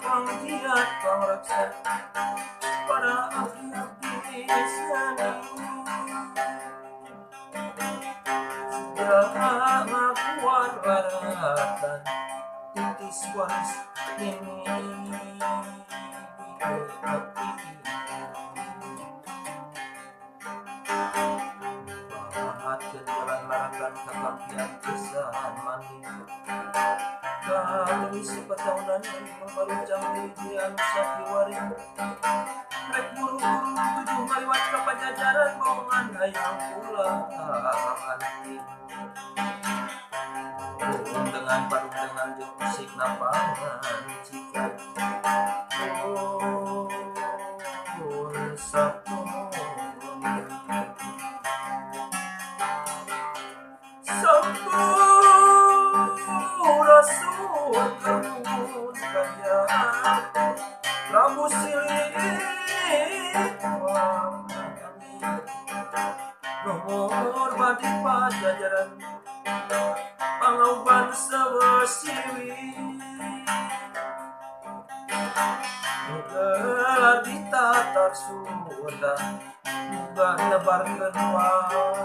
Kang giat kang raksa pada akhir kisahnya segera ngakuat baratan titis waris ini bahatkeun jalan larangan kakampian kesahan mandi Kami sepatahunan membaruncang diri anu sakiwaring rek buru-buru tujuh maliwat ka pajajaran bohongan hayang pulang anti Burung dengan padung dengan jeung musik napangan jika satu Rasul kebun kaya Prabu Silik nomor badi pajajaran pangauban sewesiwi gelar di tatar Sunda muga nebarkeun wae